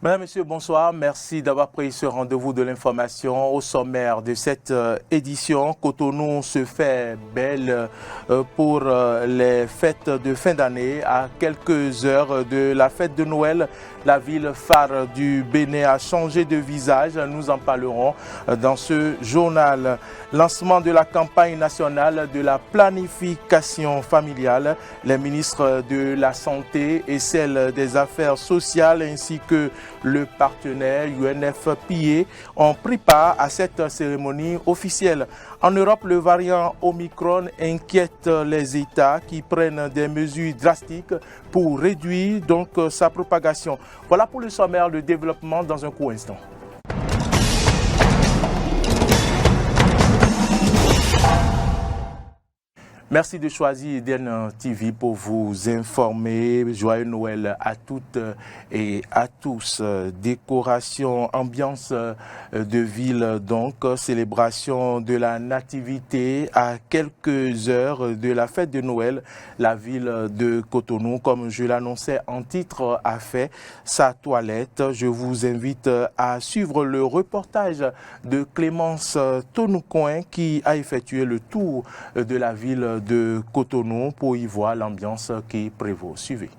Mesdames, Messieurs, bonsoir. Merci d'avoir pris ce rendez-vous de l'information. Au sommaire de cette édition, Cotonou se fait belle pour les fêtes de fin d'année. À quelques heures de la fête de Noël, la ville phare du Bénin a changé de visage. Nous en parlerons dans ce journal. Lancement de la campagne nationale de la planification familiale. Les ministres de la Santé et celle des Affaires sociales ainsi que le partenaire UNFPA ont pris part à cette cérémonie officielle. En Europe, le variant Omicron inquiète les États qui prennent des mesures drastiques pour réduire donc sa propagation. Voilà pour le sommaire de développement dans un court instant. Merci de choisir Eden TV pour vous informer. Joyeux Noël à toutes et à tous. Décoration, ambiance de ville, donc célébration de la nativité à quelques heures de la fête de Noël. La ville de Cotonou, comme je l'annonçais en titre, a fait sa toilette. Je vous invite à suivre le reportage de Clémence Tonoucoin qui a effectué le tour de la ville de Cotonou pour y voir l'ambiance qui prévaut. Suivez.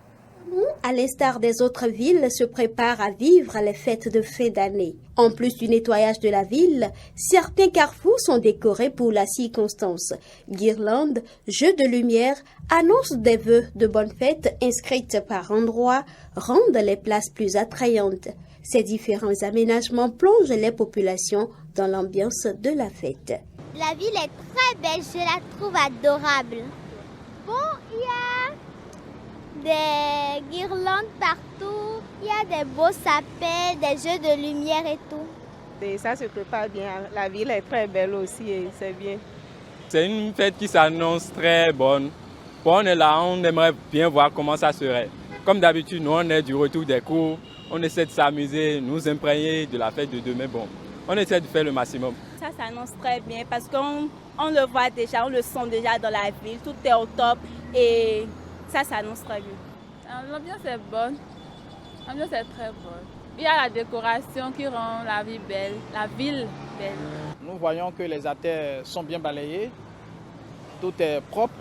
À l'instar des autres villes, se prépare à vivre les fêtes de fin d'année. En plus du nettoyage de la ville, certains carrefours sont décorés pour la circonstance. Guirlandes, jeux de lumière, annonces des vœux de bonnes fêtes inscrites par endroits rendent les places plus attrayantes. Ces différents aménagements plongent les populations dans l'ambiance de la fête. La ville est très belle, je la trouve adorable. Bon, il y a des guirlandes partout, il y a des beaux sapins, des jeux de lumière et tout. Et ça se prépare bien, la ville est très belle aussi et c'est bien. C'est une fête qui s'annonce très bonne. Bon, on est là, on aimerait bien voir comment ça serait. Comme d'habitude, nous on est du retour des cours, on essaie de s'amuser, nous imprégner de la fête de demain. Bon, on essaie de faire le maximum. Ça s'annonce très bien parce qu'on le voit déjà, on le sent déjà dans la ville, tout est au top et ça s'annonce très bien. L'ambiance est bonne, l'ambiance est très bonne. Il y a la décoration qui rend la ville belle, Nous voyons que les artères sont bien balayées, tout est propre.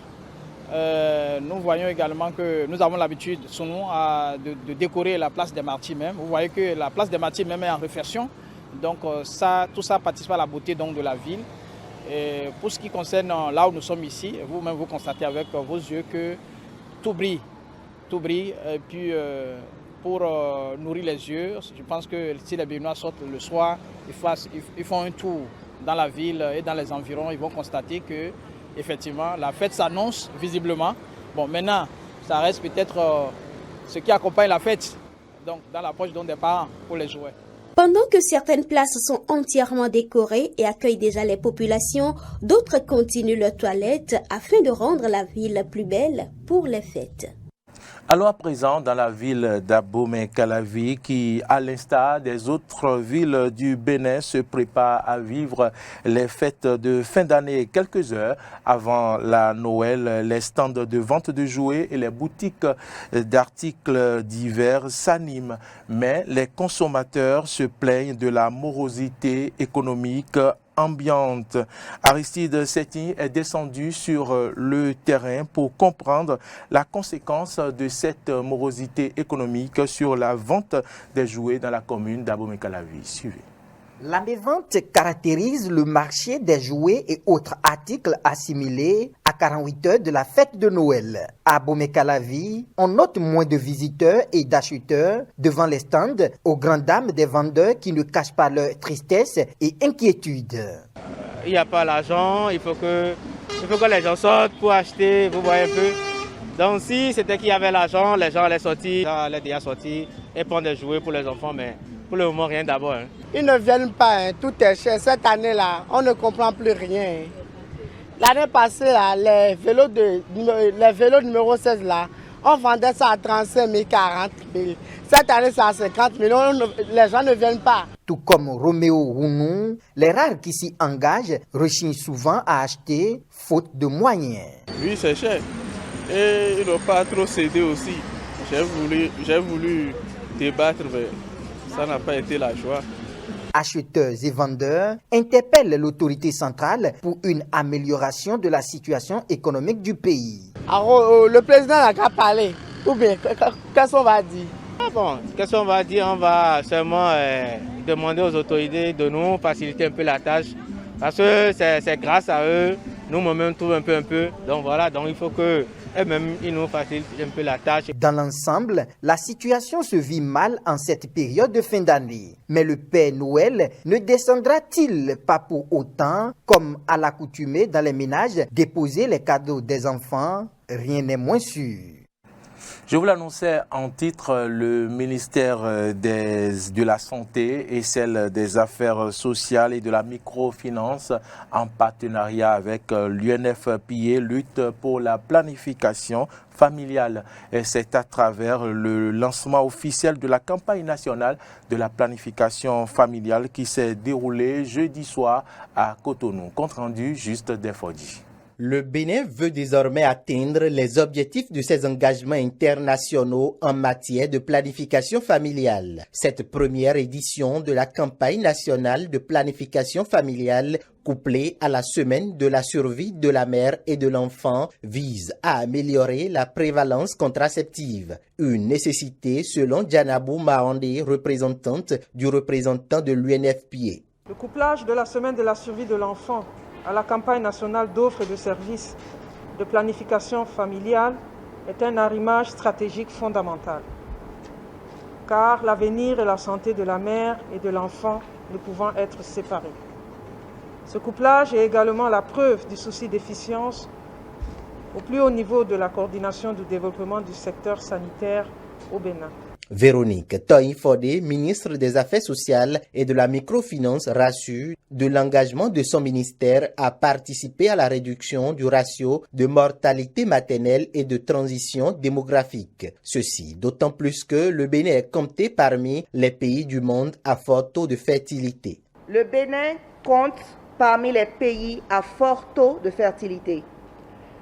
Nous voyons également que nous avons l'habitude, souvent, de décorer la place des Martyrs même. Vous voyez que la place des Martyrs même est en réfection. Donc tout ça participe à la beauté donc, de la ville. Et pour ce qui concerne là où nous sommes ici, vous-même vous constatez avec vos yeux que tout brille. Et puis pour nourrir les yeux, je pense que si les Béninois sortent le soir, ils font un tour dans la ville et dans les environs, ils vont constater que effectivement la fête s'annonce visiblement. Bon, maintenant, ça reste peut-être ce qui accompagne la fête, donc dans la poche des parents pour les jouets. Pendant que certaines places sont entièrement décorées et accueillent déjà les populations, d'autres continuent leur toilette afin de rendre la ville plus belle pour les fêtes. Alors à présent, dans la ville d'Abomey-Calavi, qui, à l'instar des autres villes du Bénin, se prépare à vivre les fêtes de fin d'année. Quelques heures avant la Noël, les stands de vente de jouets et les boutiques d'articles divers s'animent. Mais les consommateurs se plaignent de la morosité économique ambiante. Aristide Setti est descendu sur le terrain pour comprendre la conséquence de cette morosité économique sur la vente des jouets dans la commune d'Abomey-Calavi. Suivez. La mévente caractérise le marché des jouets et autres articles assimilés à 48 heures de la fête de Noël. À Abomey-Calavi, on note moins de visiteurs et d'acheteurs devant les stands aux grandes dames des vendeurs qui ne cachent pas leur tristesse et inquiétude. Il n'y a pas l'argent, il faut que les gens sortent pour acheter, vous voyez un peu. Donc si c'était qu'il y avait l'argent, les gens allaient sortir, allaient déjà sortir et prendre des jouets pour les enfants, mais pour le moment, rien d'abord. Hein. Ils ne viennent pas, tout est cher. Cette année-là, on ne comprend plus rien. L'année passée, là, les vélos numéro 16, là, on vendait ça à 35 000, 40 000. Cette année, c'est à 50 000. Les gens ne viennent pas. Tout comme Roméo Rounou, les rares qui s'y engagent rechignent souvent à acheter faute de moyens. Oui, c'est cher. Et ils n'ont pas trop cédé aussi. J'ai voulu débattre, mais ça n'a pas été la joie. Acheteurs et vendeurs interpellent l'autorité centrale pour une amélioration de la situation économique du pays. Alors, le président n'a qu'à parler. Ou bien, qu'est-ce qu'on va dire? Bon, qu'est-ce qu'on va dire? On va seulement demander aux autorités de nous faciliter un peu la tâche. Parce que c'est grâce à eux, nous-mêmes trouvons un peu. Donc voilà, donc il faut que eux-mêmes ils nous facilitent un peu la tâche. Dans l'ensemble, la situation se vit mal en cette période de fin d'année. Mais le Père Noël ne descendra-t-il pas pour autant, comme à l'accoutumée dans les ménages, déposer les cadeaux des enfants? Rien n'est moins sûr. Je vous l'annonçais en titre, le ministère de la Santé et celle des Affaires sociales et de la microfinance, en partenariat avec l'UNFPA, lutte pour la planification familiale. Et c'est à travers le lancement officiel de la campagne nationale de la planification familiale qui s'est déroulé jeudi soir à Cotonou. Compte rendu juste d'Infodi. Le Bénin veut désormais atteindre les objectifs de ses engagements internationaux en matière de planification familiale. Cette première édition de la campagne nationale de planification familiale, couplée à la semaine de la survie de la mère et de l'enfant, vise à améliorer la prévalence contraceptive. Une nécessité selon Janabou Mahandé, représentante du représentant de l'UNFPA. Le couplage de la semaine de la survie de l'enfant à la campagne nationale d'offres et de services de planification familiale est un arrimage stratégique fondamental. Car l'avenir et la santé de la mère et de l'enfant ne pouvant être séparés. Ce couplage est également la preuve du souci d'efficience au plus haut niveau de la coordination du développement du secteur sanitaire au Bénin. Véronique Toïfodé, ministre des Affaires sociales et de la microfinance, rassure de l'engagement de son ministère à participer à la réduction du ratio de mortalité maternelle et de transition démographique. Ceci d'autant plus que le Bénin est compté parmi les pays du monde à fort taux de fertilité. Le Bénin compte parmi les pays à fort taux de fertilité.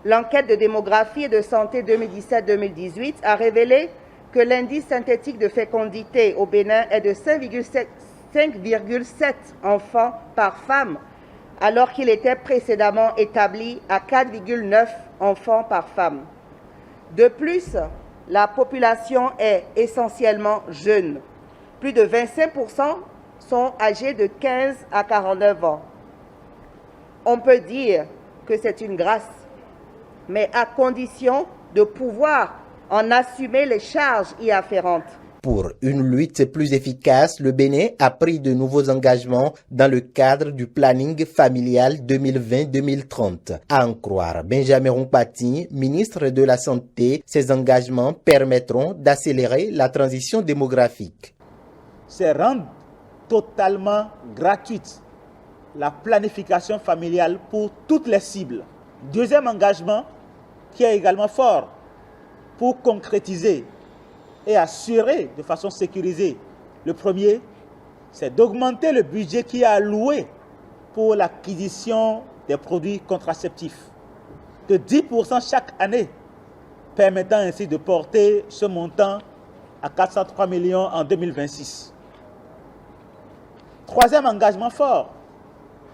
L'enquête de démographie et de santé 2017-2018 a révélé que l'indice synthétique de fécondité au Bénin est de 5,7 enfants par femme, alors qu'il était précédemment établi à 4,9 enfants par femme. De plus, la population est essentiellement jeune. Plus de 25% sont âgés de 15 à 49 ans. On peut dire que c'est une grâce, mais à condition de pouvoir en assumer les charges y afférentes. Pour une lutte plus efficace, le Bénin a pris de nouveaux engagements dans le cadre du planning familial 2020-2030. À en croire Benjamin Rompati, ministre de la Santé, ces engagements permettront d'accélérer la transition démographique. C'est rendre totalement gratuite la planification familiale pour toutes les cibles. Deuxième engagement qui est également fort, pour concrétiser et assurer de façon sécurisée. Le premier, c'est d'augmenter le budget qui est alloué pour l'acquisition des produits contraceptifs de 10% chaque année, permettant ainsi de porter ce montant à 403 millions en 2026. Troisième engagement fort,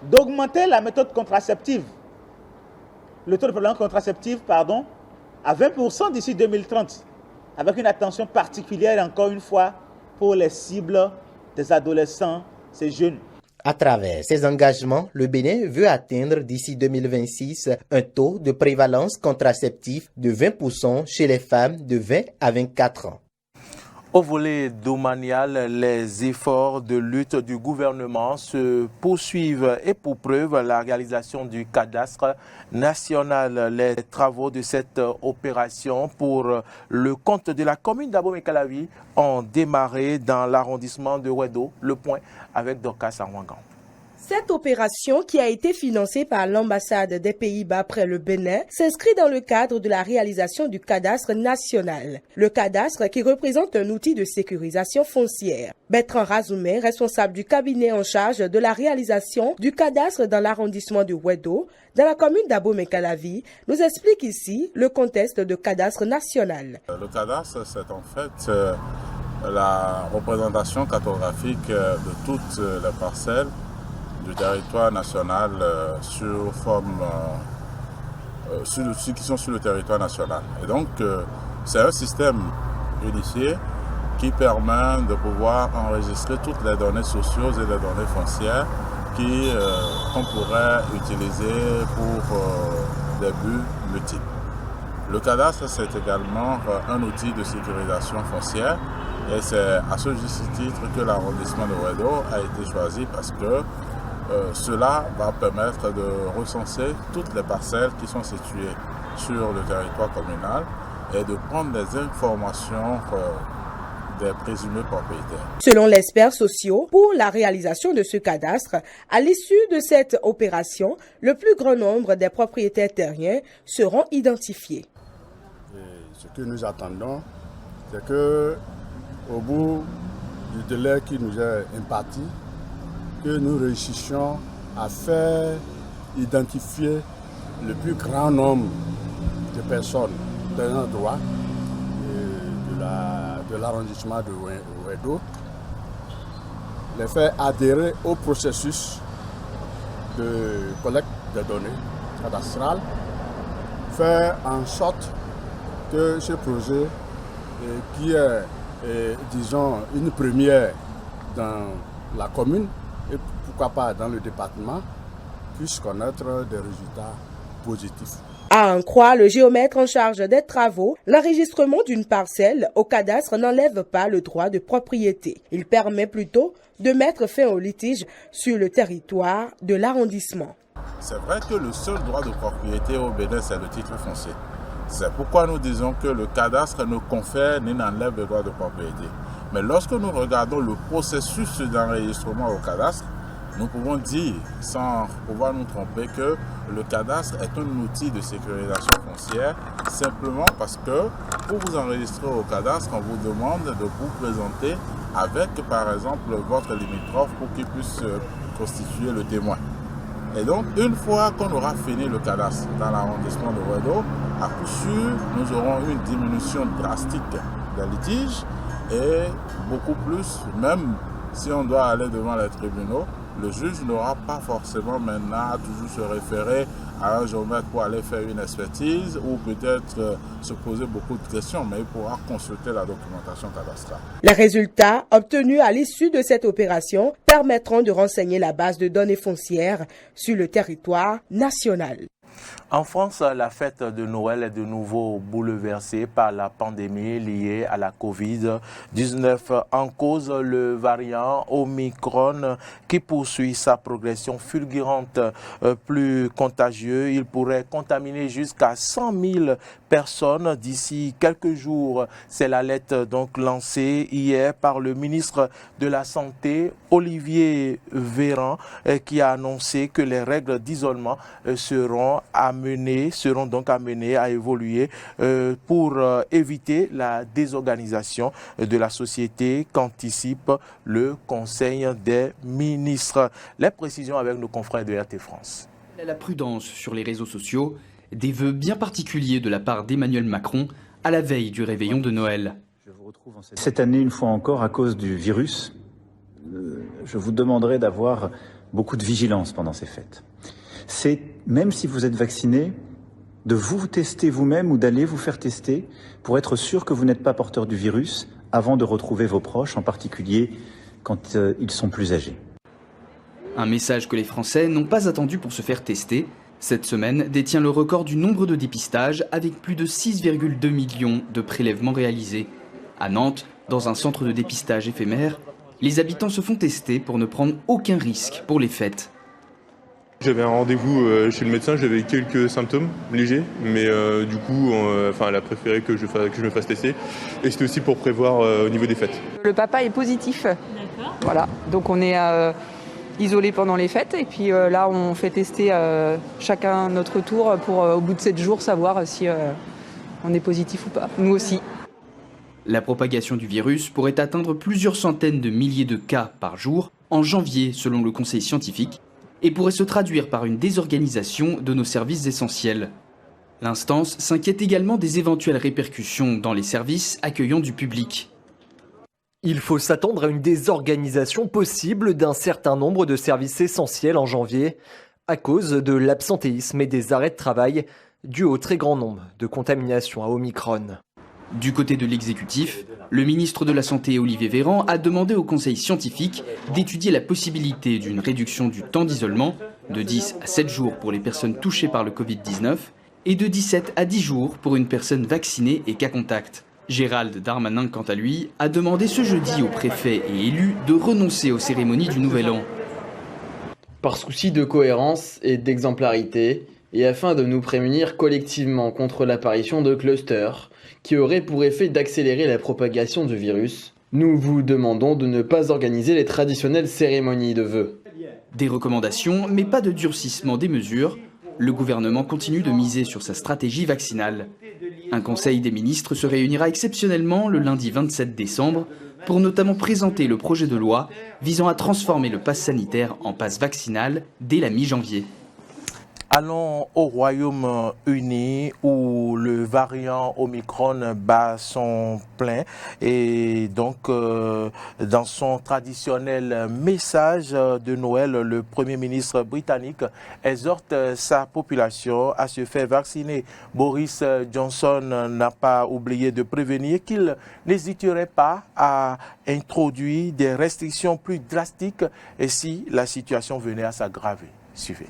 d'augmenter la méthode contraceptive, le taux de prévalence contraceptive, à 20% d'ici 2030, avec une attention particulière, encore une fois, pour les cibles des adolescents, ces jeunes. À travers ces engagements, le Bénin veut atteindre d'ici 2026 un taux de prévalence contraceptive de 20% chez les femmes de 20 à 24 ans. Au volet domanial, les efforts de lutte du gouvernement se poursuivent et pour preuve la réalisation du cadastre national. Les travaux de cette opération pour le compte de la commune d'Abomey-Calavi ont démarré dans l'arrondissement de Ouedo. Le point avec Dorcas Arwangan. Cette opération, qui a été financée par l'ambassade des Pays-Bas près le Bénin, s'inscrit dans le cadre de la réalisation du cadastre national. Le cadastre qui représente un outil de sécurisation foncière. Bertrand Razoumé, responsable du cabinet en charge de la réalisation du cadastre dans l'arrondissement de Ouedo, dans la commune d'Abomey-Calavi, nous explique ici le contexte de cadastre national. Le cadastre, c'est en fait la représentation cartographique de toutes les parcelles du territoire national sur ceux qui sont sur le territoire national. Et donc, c'est un système unifié qui permet de pouvoir enregistrer toutes les données sociales et les données foncières qu'on pourrait utiliser pour des buts multiples. Le cadastre, c'est également un outil de sécurisation foncière et c'est à ce juste titre que l'arrondissement de Ouedo a été choisi parce que cela va permettre de recenser toutes les parcelles qui sont situées sur le territoire communal et de prendre des informations des présumés propriétaires. Selon les experts sociaux, pour la réalisation de ce cadastre, à l'issue de cette opération, le plus grand nombre des propriétaires terriens seront identifiés. Et ce que nous attendons, c'est que, au bout du délai qui nous est imparti, que nous réussissions à faire identifier le plus grand nombre de personnes d'un droit de l'arrondissement de Ouedo, les faire adhérer au processus de collecte des données cadastrales, faire en sorte que ce projet, qui est, disons, une première dans la commune, et pourquoi pas dans le département, puisse connaître des résultats positifs. À en croire le géomètre en charge des travaux, l'enregistrement d'une parcelle au cadastre n'enlève pas le droit de propriété. Il permet plutôt de mettre fin au litige sur le territoire de l'arrondissement. C'est vrai que le seul droit de propriété au Bénin, c'est le titre foncier. C'est pourquoi nous disons que le cadastre ne confère ni n'enlève le droit de propriété. Mais lorsque nous regardons le processus d'enregistrement au cadastre, nous pouvons dire, sans pouvoir nous tromper, que le cadastre est un outil de sécurisation foncière, simplement parce que pour vous enregistrer au cadastre, on vous demande de vous présenter avec, par exemple, votre limitrophe pour qu'il puisse constituer le témoin. Et donc, une fois qu'on aura fini le cadastre dans l'arrondissement de Ouedo, à coup sûr, nous aurons une diminution drastique des litiges et beaucoup plus, même si on doit aller devant les tribunaux, le juge n'aura pas forcément maintenant à toujours se référer à un géomètre pour aller faire une expertise ou peut-être se poser beaucoup de questions, mais il pourra consulter la documentation cadastrale. Les résultats obtenus à l'issue de cette opération permettront de renseigner la base de données foncières sur le territoire national. En France, la fête de Noël est de nouveau bouleversée par la pandémie liée à la Covid-19. En cause, le variant Omicron qui poursuit sa progression fulgurante. Plus contagieux, il pourrait contaminer jusqu'à 100 000 personnes d'ici quelques jours. C'est l'alerte donc lancée hier par le ministre de la Santé, Olivier Véran, qui a annoncé que les règles d'isolement seront donc amenées à évoluer pour éviter la désorganisation de la société qu'anticipe le Conseil des ministres. Les précisions avec nos confrères de RT France. La prudence sur les réseaux sociaux, des vœux bien particuliers de la part d'Emmanuel Macron à la veille du réveillon de Noël. Cette année, une fois encore, à cause du virus, je vous demanderai d'avoir beaucoup de vigilance pendant ces fêtes. C'est, même si vous êtes vacciné, de vous tester vous-même ou d'aller vous faire tester pour être sûr que vous n'êtes pas porteur du virus avant de retrouver vos proches, en particulier quand ils sont plus âgés. Un message que les Français n'ont pas attendu pour se faire tester. Cette semaine détient le record du nombre de dépistages avec plus de 6,2 millions de prélèvements réalisés. À Nantes, dans un centre de dépistage éphémère, les habitants se font tester pour ne prendre aucun risque pour les fêtes. J'avais un rendez-vous chez le médecin, j'avais quelques symptômes légers, mais du coup, elle a préféré que je me fasse tester. Et c'était aussi pour prévoir au niveau des fêtes. Le papa est positif. D'accord. Voilà, donc on est isolés pendant les fêtes et puis là on fait tester chacun notre tour pour au bout de 7 jours savoir si on est positif ou pas. Nous aussi. La propagation du virus pourrait atteindre plusieurs centaines de milliers de cas par jour en janvier selon le conseil scientifique, et pourrait se traduire par une désorganisation de nos services essentiels. L'instance s'inquiète également des éventuelles répercussions dans les services accueillant du public. Il faut s'attendre à une désorganisation possible d'un certain nombre de services essentiels en janvier à cause de l'absentéisme et des arrêts de travail dus au très grand nombre de contaminations à Omicron. Du côté de l'exécutif, le ministre de la Santé Olivier Véran a demandé au conseil scientifique d'étudier la possibilité d'une réduction du temps d'isolement de 10 à 7 jours pour les personnes touchées par le Covid-19 et de 17 à 10 jours pour une personne vaccinée et cas contact. Gérald Darmanin, quant à lui, a demandé ce jeudi aux préfets et élus de renoncer aux cérémonies du Nouvel An. Par souci de cohérence et d'exemplarité, et afin de nous prémunir collectivement contre l'apparition de clusters qui auraient pour effet d'accélérer la propagation du virus, nous vous demandons de ne pas organiser les traditionnelles cérémonies de vœux. Des recommandations, mais pas de durcissement des mesures. Le gouvernement continue de miser sur sa stratégie vaccinale. Un conseil des ministres se réunira exceptionnellement le lundi 27 décembre pour notamment présenter le projet de loi visant à transformer le pass sanitaire en pass vaccinal dès la mi-janvier. Allons au Royaume-Uni où le variant Omicron bat son plein et donc dans son traditionnel message de Noël, le Premier ministre britannique exhorte sa population à se faire vacciner. Boris Johnson n'a pas oublié de prévenir qu'il n'hésiterait pas à introduire des restrictions plus drastiques et si la situation venait à s'aggraver. Suivez.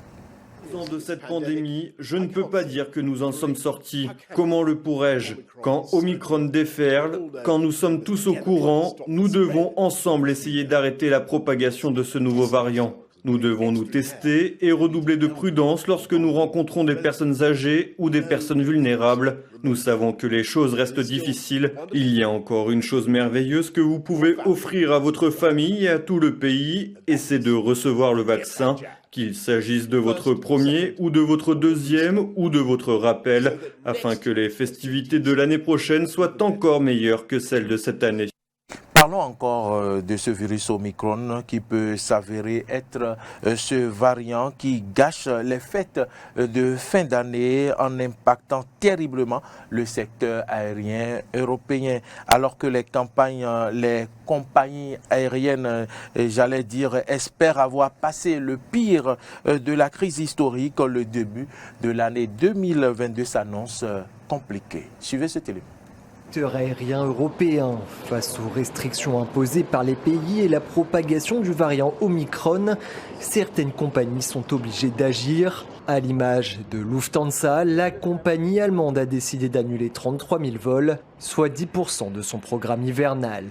De cette pandémie, je ne peux pas dire que nous en sommes sortis. Comment le pourrais-je? Quand Omicron déferle, quand nous sommes tous au courant, nous devons ensemble essayer d'arrêter la propagation de ce nouveau variant. Nous devons nous tester et redoubler de prudence lorsque nous rencontrons des personnes âgées ou des personnes vulnérables. Nous savons que les choses restent difficiles. Il y a encore une chose merveilleuse que vous pouvez offrir à votre famille et à tout le pays, et c'est de recevoir le vaccin. Qu'il s'agisse de votre premier ou de votre deuxième ou de votre rappel, afin que les festivités de l'année prochaine soient encore meilleures que celles de cette année. Parlons encore de ce virus Omicron qui peut s'avérer être ce variant qui gâche les fêtes de fin d'année en impactant terriblement le secteur aérien européen. Alors que les compagnies aériennes, j'allais dire, espèrent avoir passé le pire de la crise historique, le début de l'année 2022 s'annonce compliqué. Suivez ce élément. Aérien européen face aux restrictions imposées par les pays et la propagation du variant Omicron, certaines compagnies sont obligées d'agir. À l'image de Lufthansa, la compagnie allemande a décidé d'annuler 33 000 vols, soit 10% de son programme hivernal.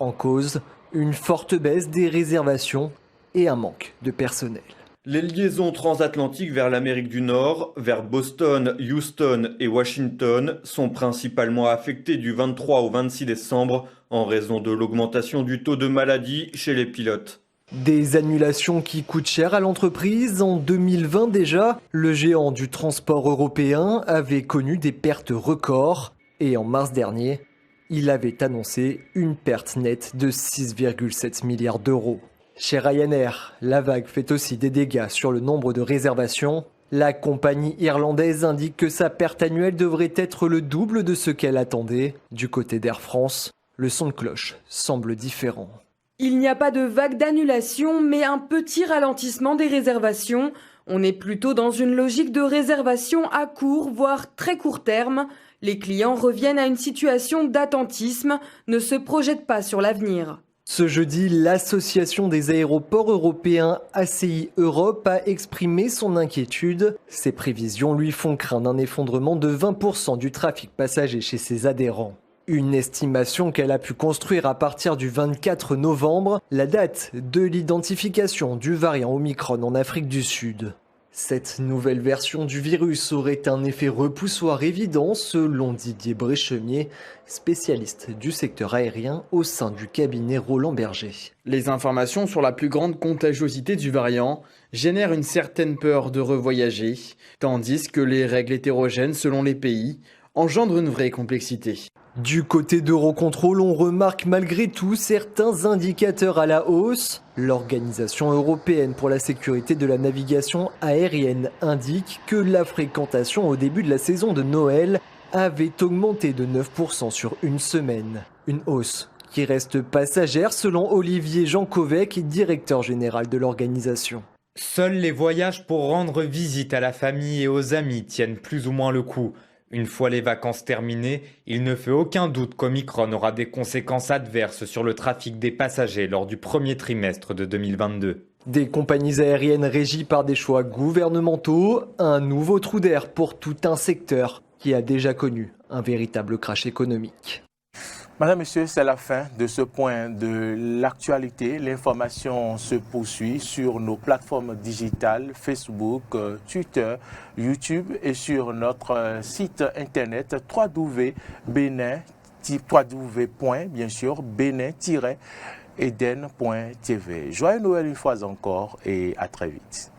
En cause, une forte baisse des réservations et un manque de personnel. Les liaisons transatlantiques vers l'Amérique du Nord, vers Boston, Houston et Washington sont principalement affectées du 23 au 26 décembre en raison de l'augmentation du taux de maladie chez les pilotes. Des annulations qui coûtent cher à l'entreprise. En 2020 déjà, le géant du transport européen avait connu des pertes records. Et en mars dernier, il avait annoncé une perte nette de 6,7 milliards d'euros. Chez Ryanair, la vague fait aussi des dégâts sur le nombre de réservations. La compagnie irlandaise indique que sa perte annuelle devrait être le double de ce qu'elle attendait. Du côté d'Air France, le son de cloche semble différent. Il n'y a pas de vague d'annulation, mais un petit ralentissement des réservations. On est plutôt dans une logique de réservation à court, voire très court terme. Les clients reviennent à une situation d'attentisme, ne se projettent pas sur l'avenir. Ce jeudi, l'Association des aéroports européens ACI Europe a exprimé son inquiétude. Ses prévisions lui font craindre un effondrement de 20% du trafic passager chez ses adhérents. Une estimation qu'elle a pu construire à partir du 24 novembre, la date de l'identification du variant Omicron en Afrique du Sud. Cette nouvelle version du virus aurait un effet repoussoir évident selon Didier Bréchemier, spécialiste du secteur aérien au sein du cabinet Roland Berger. Les informations sur la plus grande contagiosité du variant génèrent une certaine peur de revoyager, tandis que les règles hétérogènes selon les pays engendrent une vraie complexité. Du côté d'Eurocontrol, on remarque malgré tout certains indicateurs à la hausse. L'Organisation européenne pour la sécurité de la navigation aérienne indique que la fréquentation au début de la saison de Noël avait augmenté de 9% sur une semaine. Une hausse qui reste passagère selon Olivier Jankovec, directeur général de l'organisation. Seuls les voyages pour rendre visite à la famille et aux amis tiennent plus ou moins le coup. Une fois les vacances terminées, il ne fait aucun doute qu'Omicron aura des conséquences adverses sur le trafic des passagers lors du premier trimestre de 2022. Des compagnies aériennes régies par des choix gouvernementaux, un nouveau trou d'air pour tout un secteur qui a déjà connu un véritable crash économique. Madame, Monsieur, c'est la fin de ce point de l'actualité. L'information se poursuit sur nos plateformes digitales, Facebook, Twitter, YouTube et sur notre site internet www.benin-eden.tv. Joyeux Noël une fois encore et à très vite.